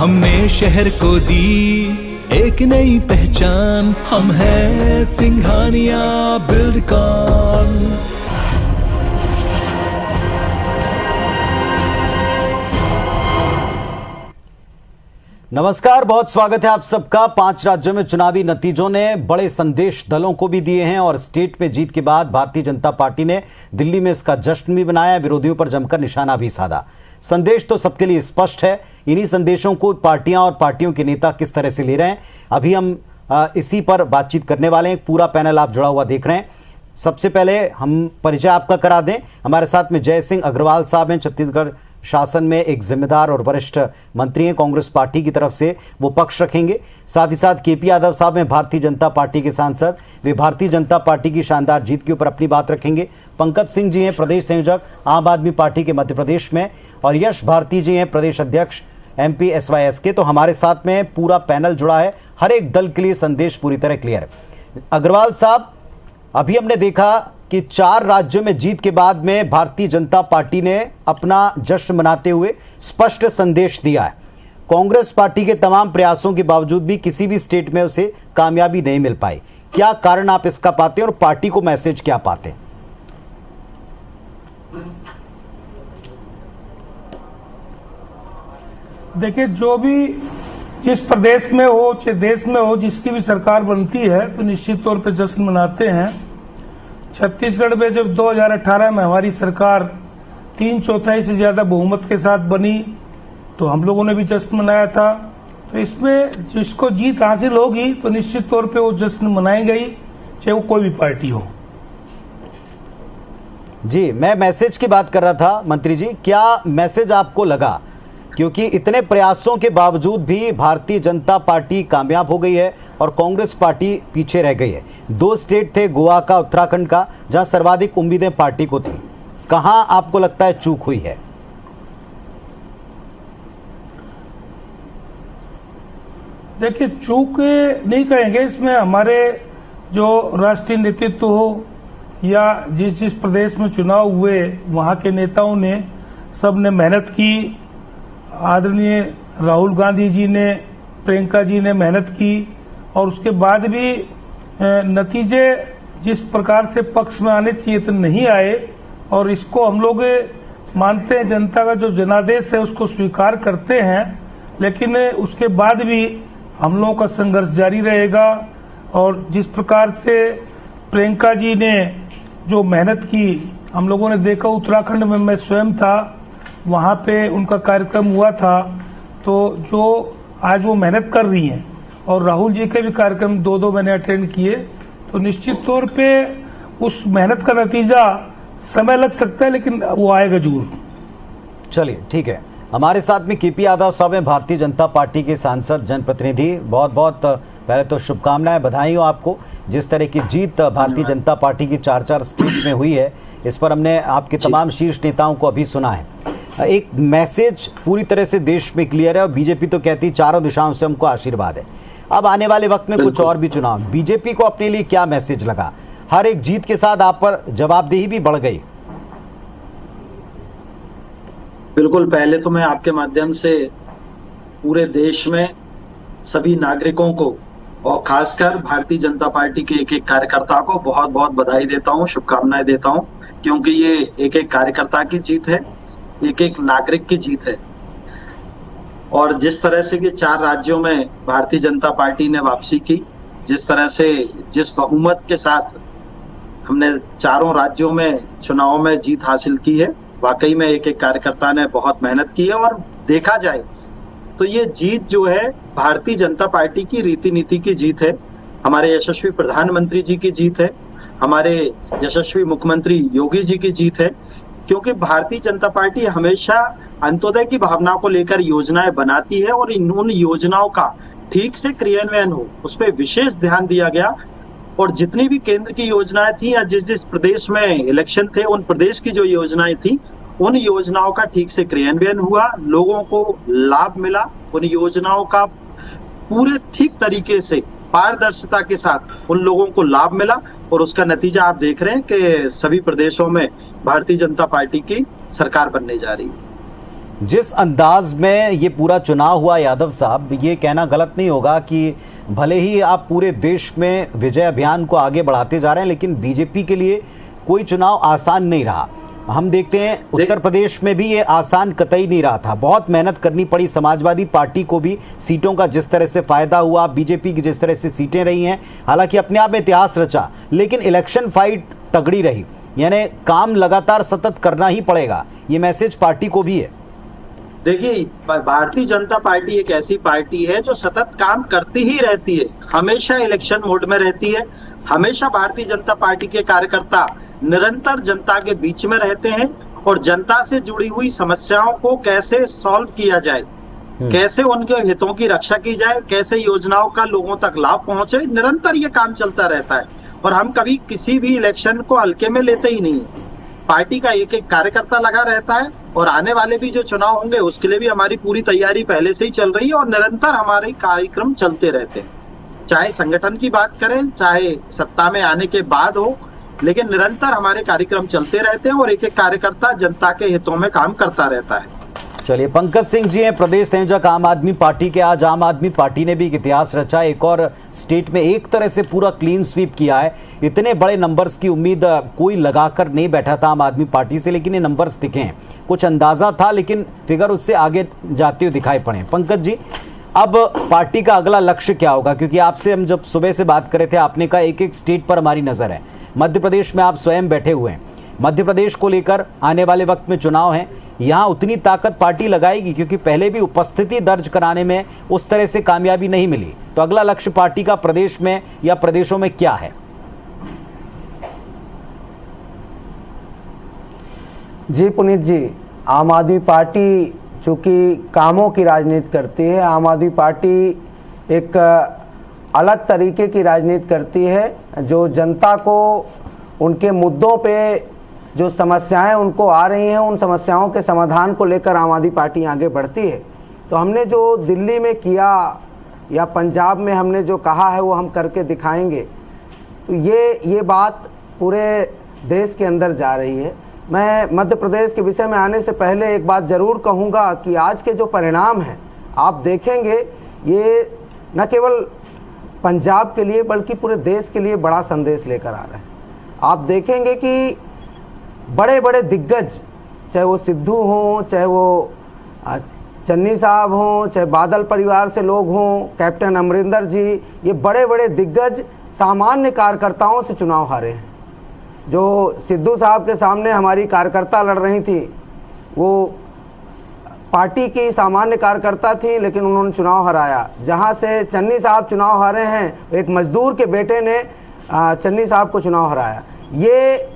हमने शहर को दी एक नई पहचान, हम हैं सिंघानिया बिल्डकॉन। नमस्कार, बहुत स्वागत है आप सबका। 5 राज्यों में चुनावी नतीजों ने बड़े संदेश दलों को भी दिए हैं और स्टेट में जीत के बाद भारतीय जनता पार्टी ने दिल्ली में इसका जश्न भी मनाया, विरोधियों पर जमकर निशाना भी साधा। संदेश तो सबके लिए स्पष्ट है, इन्हीं संदेशों को पार्टियां और पार्टियों के नेता किस तरह से ले रहे हैं, अभी हम इसी पर बातचीत करने वाले हैं। पूरा पैनल आप जुड़ा हुआ देख रहे हैं। सबसे पहले हम परिचय आपका करा दें। हमारे साथ में जय सिंह अग्रवाल साहब हैं, छत्तीसगढ़ शासन में एक जिम्मेदार और वरिष्ठ मंत्री हैं, कांग्रेस पार्टी की तरफ से वो पक्ष रखेंगे। साथ ही साथ केपी यादव साहब हैं, भारतीय जनता पार्टी के सांसद, वे भारतीय जनता पार्टी की शानदार जीत के ऊपर अपनी बात रखेंगे। पंकज सिंह जी हैं, प्रदेश संयोजक आम आदमी पार्टी के मध्य प्रदेश में, और यश भारती जी हैं, प्रदेश अध्यक्ष MP SYS के। तो हमारे साथ में पूरा पैनल जुड़ा है, हर एक दल के लिए संदेश पूरी तरह क्लियर है। अग्रवाल साहब, अभी हमने देखा कि 4 राज्यों में जीत के बाद में भारतीय जनता पार्टी ने अपना जश्न मनाते हुए स्पष्ट संदेश दिया है। कांग्रेस पार्टी के तमाम प्रयासों के बावजूद भी किसी भी स्टेट में उसे कामयाबी नहीं मिल पाई। क्या कारण आप इसका पाते हैं और पार्टी को मैसेज क्या पाते हैं? देखिए, जो भी जिस प्रदेश में हो चाहे देश में हो, जिसकी भी सरकार बनती है तो निश्चित तौर पर जश्न मनाते हैं। छत्तीसगढ़ में जब 2018 में हमारी सरकार 3/4 से ज्यादा बहुमत के साथ बनी तो हम लोगों ने भी जश्न मनाया था। तो इसमें जिसको जीत हासिल होगी तो निश्चित तौर पे वो जश्न मनाएंगे ही, चाहे वो कोई भी पार्टी हो। जी, मैं मैसेज की बात कर रहा था मंत्री जी, क्या मैसेज आपको लगा? क्योंकि इतने प्रयासों के बावजूद भी भारतीय जनता पार्टी कामयाब हो गई है और कांग्रेस पार्टी पीछे रह गई है। 2 स्टेट थे, गोवा का, उत्तराखंड का, जहां सर्वाधिक उम्मीदें पार्टी को थी। कहां आपको लगता है चूक हुई है? देखिए, चूक नहीं कहेंगे, इसमें हमारे जो राष्ट्रीय नेतृत्व हो या जिस जिस प्रदेश में चुनाव हुए वहां के नेताओं ने सबने मेहनत की। आदरणीय राहुल गांधी जी ने, प्रियंका जी ने मेहनत की और उसके बाद भी नतीजे जिस प्रकार से पक्ष में आने चाहिए तो नहीं आए, और इसको हम लोग मानते हैं, जनता का जो जनादेश है उसको स्वीकार करते हैं। लेकिन उसके बाद भी हम लोगों का संघर्ष जारी रहेगा। और जिस प्रकार से प्रियंका जी ने जो मेहनत की, हम लोगों ने देखा, उत्तराखंड में मैं स्वयं था, वहां पे उनका कार्यक्रम हुआ था। तो जो आज वो मेहनत कर रही हैं, और राहुल जी के भी कार्यक्रम 2-2 मैंने अटेंड किए, तो निश्चित तौर पे उस मेहनत का नतीजा समय लग सकता है लेकिन वो आएगा जरूर। चलिए, ठीक है। हमारे साथ में केपी यादव साहब हैं, भारतीय जनता पार्टी के सांसद, जनप्रतिनिधि। बहुत बहुत पहले तो शुभकामनाएं, बधाई हो आपको। जिस तरह की जीत भारतीय जनता पार्टी की 4 स्टेट में हुई है, इस पर हमने आपके तमाम शीर्ष नेताओं को अभी सुना है। एक मैसेज पूरी तरह से देश में क्लियर है और बीजेपी तो कहती है चारों दिशाओं से हमको आशीर्वाद है। अब आने वाले वक्त में कुछ और भी चुनाव, बीजेपी को अपने लिए क्या मैसेज लगा? हर एक जीत के साथ आप पर जवाबदेही भी बढ़ गई। बिल्कुल, पहले तो मैं आपके माध्यम से पूरे देश में सभी नागरिकों को और खासकर भारतीय जनता पार्टी के एक एक कार्यकर्ता को बहुत बहुत बधाई देता हूं, शुभकामनाएं देता हूं, क्योंकि ये एक एक कार्यकर्ता की जीत है, एक एक नागरिक की जीत है। और जिस तरह से कि 4 राज्यों में भारतीय जनता पार्टी ने वापसी की, जिस तरह से जिस बहुमत के साथ हमने 4 राज्यों में चुनाव में जीत हासिल की है, वाकई में एक एक कार्यकर्ता ने बहुत मेहनत की है। और देखा जाए तो ये जीत जो है भारतीय जनता पार्टी की रीति नीति की जीत है, हमारे यशस्वी प्रधानमंत्री जी की जीत है, हमारे यशस्वी मुख्यमंत्री योगी जी की जीत है। क्योंकि भारतीय जनता पार्टी हमेशा अंत्योदय की भावना को लेकर योजनाएं बनाती है और उन योजनाओं का ठीक से क्रियान्वयन हो, उस पर विशेष ध्यान दिया गया। और जितनी भी केंद्र की योजनाएं थी या जिस जिस प्रदेश में इलेक्शन थे, उन प्रदेश की जो योजनाएं थी, उन योजनाओं का ठीक से क्रियान्वयन हुआ, लोगों को लाभ मिला, उन योजनाओं का पूरे ठीक तरीके से पारदर्शिता के साथ उन लोगों को लाभ मिला। और उसका नतीजा आप देख रहे हैं कि सभी प्रदेशों में भारतीय जनता पार्टी की सरकार बनने जा रही है। जिस अंदाज में ये पूरा चुनाव हुआ यादव साहब, ये कहना गलत नहीं होगा कि भले ही आप पूरे देश में विजय अभियान को आगे बढ़ाते जा रहे हैं, लेकिन बीजेपी के लिए कोई चुनाव आसान नहीं रहा। हम देखते हैं उत्तर प्रदेश में भी ये आसान कतई नहीं रहा था, बहुत मेहनत करनी पड़ी समाजवादी पार्टी को भी, सीटों का जिस तरह से फायदा हुआ, बीजेपी की जिस तरह से सीटें रही हैं, हालांकि अपने आप में इतिहास रचा, लेकिन इलेक्शन फाइट तगड़ी रही, यानी काम लगातार सतत करना ही पड़ेगा, ये मैसेज पार्टी को भी है। देखिए, भारतीय जनता पार्टी एक ऐसी पार्टी है जो सतत काम करती ही रहती है, हमेशा इलेक्शन मोड में रहती है। हमेशा भारतीय जनता पार्टी के कार्यकर्ता निरंतर जनता के बीच में रहते हैं और जनता से जुड़ी हुई समस्याओं को कैसे सॉल्व किया जाए, कैसे उनके हितों की रक्षा की जाए, कैसे योजनाओं का लोगों तक लाभ पहुंचे, निरंतर ये काम चलता रहता है। और हम कभी किसी भी इलेक्शन को हल्के में लेते ही नहीं। पार्टी का एक एक कार्यकर्ता लगा रहता है और आने वाले भी जो चुनाव होंगे उसके लिए भी हमारी पूरी तैयारी पहले से ही चल रही है और निरंतर हमारे कार्यक्रम चलते रहते हैं। चाहे संगठन की बात करें, चाहे सत्ता में आने के बाद हो, लेकिन निरंतर हमारे कार्यक्रम चलते रहते हैं और एक एक कार्यकर्ता जनता के हितों में काम करता रहता है। चलिए, पंकज सिंह जी हैं प्रदेश संयोजक आम आदमी पार्टी के। आज आम आदमी पार्टी ने भी एक इतिहास रचा, एक और स्टेट में एक तरह से पूरा क्लीन स्वीप किया है। इतने बड़े नंबर्स की उम्मीद कोई लगाकर नहीं बैठा था आम आदमी पार्टी से, लेकिन ये नंबर्स दिखे हैं। कुछ अंदाजा था लेकिन फिगर उससे आगे जाते हुए दिखाई पड़े। पंकज जी, अब पार्टी का अगला लक्ष्य क्या होगा? क्योंकि आपसे हम जब सुबह से बात कर रहे थे, आपने कहा एक एक स्टेट पर हमारी नज़र है। मध्य प्रदेश में आप स्वयं बैठे हुए हैं, मध्य प्रदेश को लेकर आने वाले वक्त में चुनाव हैं, यहाँ उतनी ताकत पार्टी लगाएगी? क्योंकि पहले भी उपस्थिति दर्ज कराने में उस तरह से कामयाबी नहीं मिली। तो अगला लक्ष्य पार्टी का प्रदेश में या प्रदेशों में क्या है? जी पुनीत जी, आम आदमी पार्टी चूँकि कामों की राजनीति करती है, आम आदमी पार्टी एक अलग तरीके की राजनीति करती है, जो जनता को उनके मुद्दों पे जो समस्याएं उनको आ रही हैं, उन समस्याओं के समाधान को लेकर आम आदमी पार्टी आगे बढ़ती है। तो हमने जो दिल्ली में किया या पंजाब में हमने जो कहा है वो हम करके दिखाएंगे। तो ये बात पूरे देश के अंदर जा रही है। मैं मध्य प्रदेश के विषय में आने से पहले एक बात ज़रूर कहूँगा कि आज के जो परिणाम हैं आप देखेंगे, ये न केवल पंजाब के लिए बल्कि पूरे देश के लिए बड़ा संदेश लेकर आ रहा है। आप देखेंगे कि बड़े बड़े दिग्गज, चाहे वो सिद्धू हों, चाहे वो चन्नी साहब हों, चाहे बादल परिवार से लोग हों, कैप्टन अमरिंदर जी, ये बड़े बड़े दिग्गज सामान्य कार्यकर्ताओं से चुनाव हारे हैं। जो सिद्धू साहब के सामने हमारी कार्यकर्ता लड़ रही थी, वो पार्टी की सामान्य कार्यकर्ता थी, लेकिन उन्होंने चुनाव हराया। जहां से चन्नी साहब चुनाव हारे हैं, एक मजदूर के बेटे ने चन्नी साहब को चुनाव हराया। ये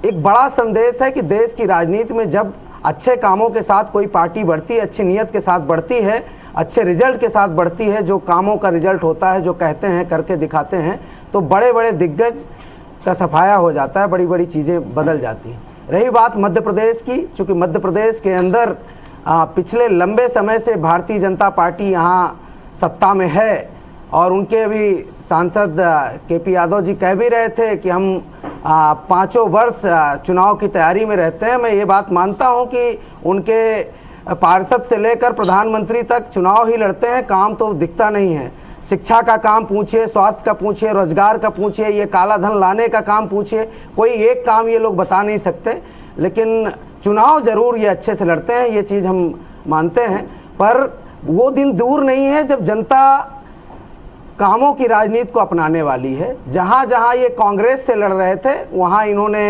एक बड़ा संदेश है कि देश की राजनीति में जब अच्छे कामों के साथ कोई पार्टी बढ़ती है, अच्छी नीयत के साथ बढ़ती है, अच्छे रिजल्ट के साथ बढ़ती है, जो कामों का रिजल्ट होता है, जो कहते हैं करके दिखाते हैं, तो बड़े बड़े दिग्गज का सफाया हो जाता है, बड़ी बड़ी चीज़ें बदल जाती हैं। रही बात मध्य प्रदेश की, चूँकि मध्य प्रदेश के अंदर पिछले लंबे समय से भारतीय जनता पार्टी यहाँ सत्ता में है और उनके अभी सांसद केपी यादव जी कह भी रहे थे कि हम 5 वर्ष चुनाव की तैयारी में रहते हैं। मैं ये बात मानता हूँ कि उनके पार्षद से लेकर प्रधानमंत्री तक चुनाव ही लड़ते हैं, काम तो दिखता नहीं है। शिक्षा का काम पूछिए, स्वास्थ्य का पूछिए, रोजगार का पूछिए, ये काला धन लाने का काम पूछिए, कोई एक काम ये लोग बता नहीं सकते। लेकिन चुनाव जरूर ये अच्छे से लड़ते हैं, ये चीज़ हम मानते हैं। पर वो दिन दूर नहीं है जब जनता कामों की राजनीति को अपनाने वाली है। जहाँ जहाँ ये कांग्रेस से लड़ रहे थे वहाँ इन्होंने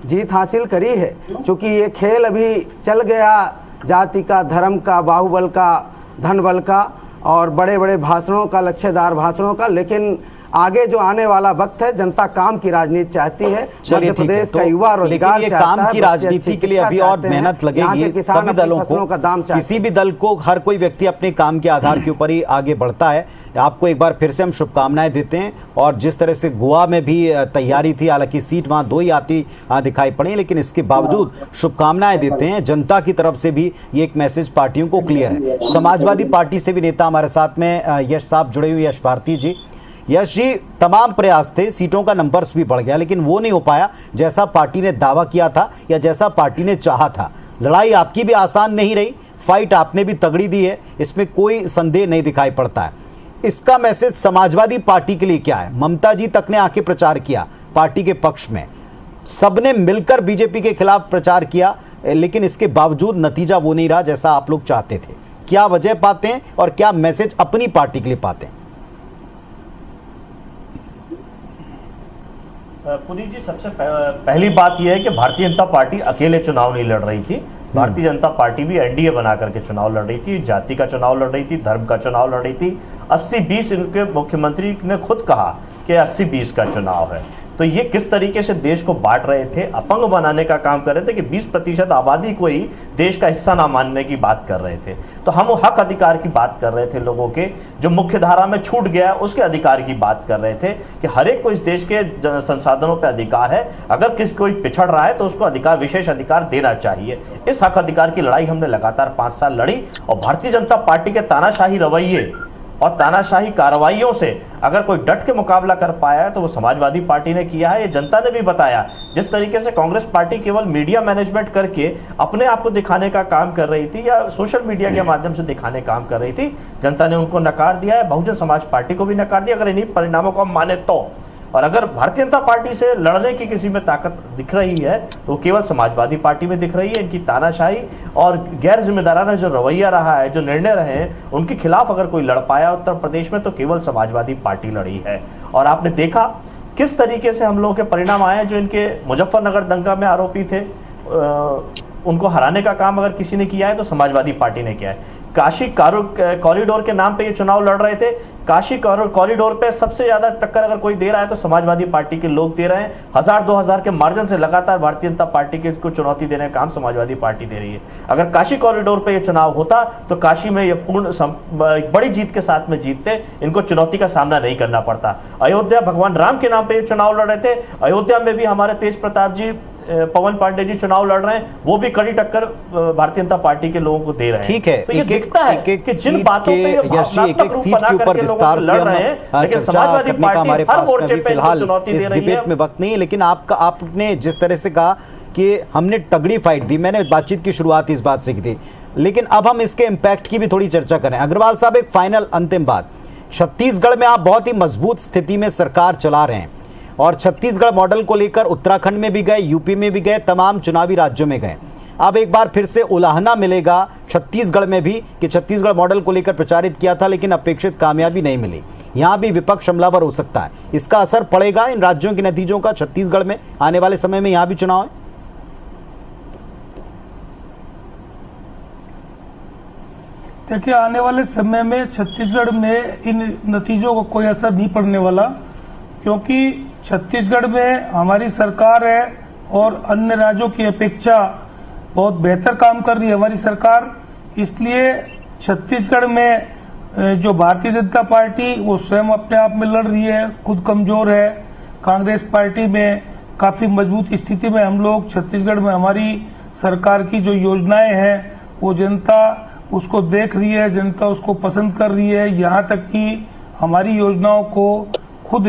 जीत हासिल करी है। क्योंकि ये खेल अभी चल गया जाति का, धर्म का, बाहुबल का, धनबल का और बड़े बड़े भाषणों का, लक्ष्यदार भाषणों का। लेकिन आगे जो आने वाला वक्त है, जनता काम की राजनीति चाहती है। मध्य प्रदेश का युवा रोजगार ये चाहता काम है, की राजनीति के लिए अभी और मेहनत लगेगी सभी दलों को। किसी भी दल को, हर कोई व्यक्ति अपने काम के आधार के ऊपर ही आगे बढ़ता है। आपको एक बार फिर से हम शुभकामनाएं देते हैं। और जिस तरह से गोवा में भी तैयारी थी, हालांकि सीट वहाँ 2 ही आती दिखाई पड़ी, लेकिन इसके बावजूद शुभकामनाएं देते हैं। जनता की तरफ से भी ये एक मैसेज पार्टियों को क्लियर है। समाजवादी पार्टी से भी नेता हमारे साथ में यश साहब जुड़े हुए, यश भारती जी। यश जी, तमाम प्रयास थे, सीटों का नंबर्स भी बढ़ गया, लेकिन वो नहीं हो पाया जैसा पार्टी ने दावा किया था या जैसा पार्टी ने चाहा था। लड़ाई आपकी भी आसान नहीं रही, फाइट आपने भी तगड़ी दी है, इसमें कोई संदेह नहीं दिखाई पड़ता है। इसका मैसेज समाजवादी पार्टी के लिए क्या है? ममता जी तक ने आके प्रचार किया पार्टी के पक्ष में, सबने मिलकर बीजेपी के खिलाफ प्रचार किया, लेकिन इसके बावजूद नतीजा वो नहीं रहा जैसा आप लोग चाहते थे। क्या वजह पाते हैं और क्या मैसेज अपनी पार्टी के लिए पाते हैं? पुनीत जी, सबसे पहली बात यह है कि भारतीय जनता पार्टी अकेले चुनाव नहीं लड़ रही थी। भारतीय जनता पार्टी भी एनडीए बना करके चुनाव लड़ रही थी, जाति का चुनाव लड़ रही थी, धर्म का चुनाव लड़ रही थी। 80-20 इनके मुख्यमंत्री ने खुद कहा कि 80-20 का चुनाव है। तो ये किस तरीके से देश को बांट रहे थे, अपंग बनाने का काम कर रहे थे कि 20% आबादी को ही देश का हिस्सा ना मानने की बात कर रहे थे। तो हम वो हक अधिकार की बात कर रहे थे, लोगों के जो मुख्य धारा में छूट गया उसके अधिकार की बात कर रहे थे कि हर एक को इस देश के संसाधनों पर अधिकार है। अगर कोई पिछड़ रहा है तो उसको अधिकार, विशेष अधिकार देना चाहिए। इस हक अधिकार की लड़ाई हमने लगातार 5 साल लड़ी और भारतीय जनता पार्टी के तानाशाही रवैये और तानाशाही कार्रवाइयों से अगर कोई डट के मुकाबला कर पाया है तो वो समाजवादी पार्टी ने किया है। ये जनता ने भी बताया। जिस तरीके से कांग्रेस पार्टी केवल मीडिया मैनेजमेंट करके अपने आप को दिखाने का काम कर रही थी या सोशल मीडिया के माध्यम से दिखाने का काम कर रही थी, जनता ने उनको नकार दिया है। बहुजन समाज पार्टी को भी नकार दिया, अगर इन्हीं परिणामों को हम माने तो। और अगर भारतीय जनता पार्टी से लड़ने की किसी में ताकत दिख रही है तो केवल समाजवादी पार्टी में दिख रही है। इनकी तानाशाही और गैर जिम्मेदाराना जो रवैया रहा है, जो निर्णय रहे हैं, उनके खिलाफ अगर कोई लड़ पाया उत्तर प्रदेश में तो केवल समाजवादी पार्टी लड़ी है। और आपने देखा किस तरीके से हम लोगों के परिणाम आए। जो इनके मुजफ्फरनगर दंगा में आरोपी थे, उनको हराने का काम अगर किसी ने किया है तो समाजवादी पार्टी ने किया है। काशी कॉरिडोर के नाम पे ये चुनाव लड़ रहे थे। काशी कॉरिडोर पे सबसे ज्यादा टक्कर अगर कोई दे रहा है तो समाजवादी पार्टी के लोग दे रहे हैं। 1000-2000 के मार्जिन से लगातार भारतीय जनता पार्टी के को चुनौती देने का काम समाजवादी पार्टी दे रही है। अगर काशी कॉरिडोर पे ये चुनाव होता तो काशी में ये बड़ी जीत के साथ में जीतते, इनको चुनौती का सामना नहीं करना पड़ता। अयोध्या भगवान राम के नाम पे ये चुनाव लड़ रहे थे। अयोध्या में भी हमारे तेज प्रताप जी, पवन पांडे जी चुनाव लड़ रहे हैं, वो भी कड़ी टक्कर भारतीय जनता पार्टी के लोगों को दे रहे हैं। ठीक है, तो ये दिखता है कि जिन बातों पे ये भावनात्मक रूप सीट के ऊपर विस्तार से हम चर्चा करने का हमारे पास में अभी फिलहाल इस डिबेट में वक्त नहीं है। लेकिन आपने जिस तरह से कहा कि हमने तगड़ी फाइट दी, मैंने बातचीत की शुरुआत इस बात से की थी, लेकिन अब हम इसके इम्पैक्ट की भी थोड़ी चर्चा करें। अग्रवाल साहब, एक फाइनल अंतिम बात, छत्तीसगढ़ में आप बहुत ही मजबूत स्थिति में सरकार चला रहे हैं और छत्तीसगढ़ मॉडल को लेकर उत्तराखंड में भी गए, यूपी में भी गए, तमाम चुनावी राज्यों में गए। अब एक बार फिर से उलाहना मिलेगा छत्तीसगढ़ में भी कि छत्तीसगढ़ मॉडल को लेकर प्रचारित किया था लेकिन अपेक्षित कामयाबी नहीं मिली। यहाँ भी विपक्ष हमलावर हो सकता है। इसका असर पड़ेगा इन राज्यों के नतीजों का छत्तीसगढ़ में आने वाले समय में? यहाँ भी चुनाव है। देखिए, आने वाले समय में छत्तीसगढ़ में इन नतीजों को कोई असर नहीं पड़ने वाला, क्योंकि छत्तीसगढ़ में हमारी सरकार है और अन्य राज्यों की अपेक्षा बहुत बेहतर काम कर रही है हमारी सरकार। इसलिए छत्तीसगढ़ में जो भारतीय जनता पार्टी वो स्वयं अपने आप में लड़ रही है, खुद कमजोर है। कांग्रेस पार्टी में काफी मजबूत स्थिति में हम लोग छत्तीसगढ़ में हमारी सरकार की जो योजनाएं हैं वो जनता उसको देख रही है, जनता उसको पसंद कर रही है। यहाँ तक कि हमारी योजनाओं को खुद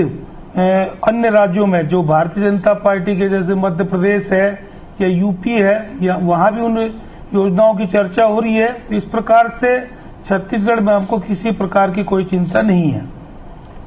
अन्य राज्यों में जो भारतीय जनता पार्टी के जैसे मध्य प्रदेश है या यूपी है, या वहां भी उन योजनाओं की चर्चा हो रही है। तो इस प्रकार से छत्तीसगढ़ में हमको किसी प्रकार की कोई चिंता नहीं है।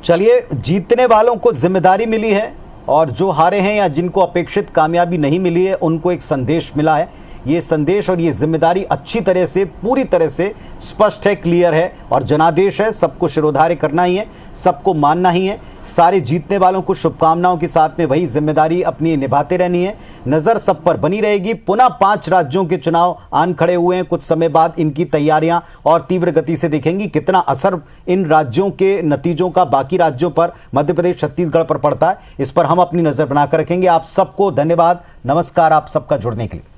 चलिए, जीतने वालों को जिम्मेदारी मिली है और जो हारे हैं या जिनको अपेक्षित कामयाबी नहीं मिली है उनको एक संदेश मिला है। ये संदेश और ये जिम्मेदारी अच्छी तरह से, पूरी तरह से स्पष्ट है, क्लियर है और जनादेश है। सबको शिरोधार्य करना ही है, सबको मानना ही है। सारे जीतने वालों को शुभकामनाओं के साथ में वही जिम्मेदारी अपनी निभाते रहनी है। नजर सब पर बनी रहेगी। पुनः 5 राज्यों के चुनाव आन खड़े हुए हैं। कुछ समय बाद इनकी तैयारियां और तीव्र गति से देखेंगी। कितना असर इन राज्यों के नतीजों का बाकी राज्यों पर, मध्य प्रदेश, छत्तीसगढ़ पर पड़ता है, इस पर हम अपनी नजर बनाकर रखेंगे। आप सबको धन्यवाद, नमस्कार आप सबका जुड़ने के लिए।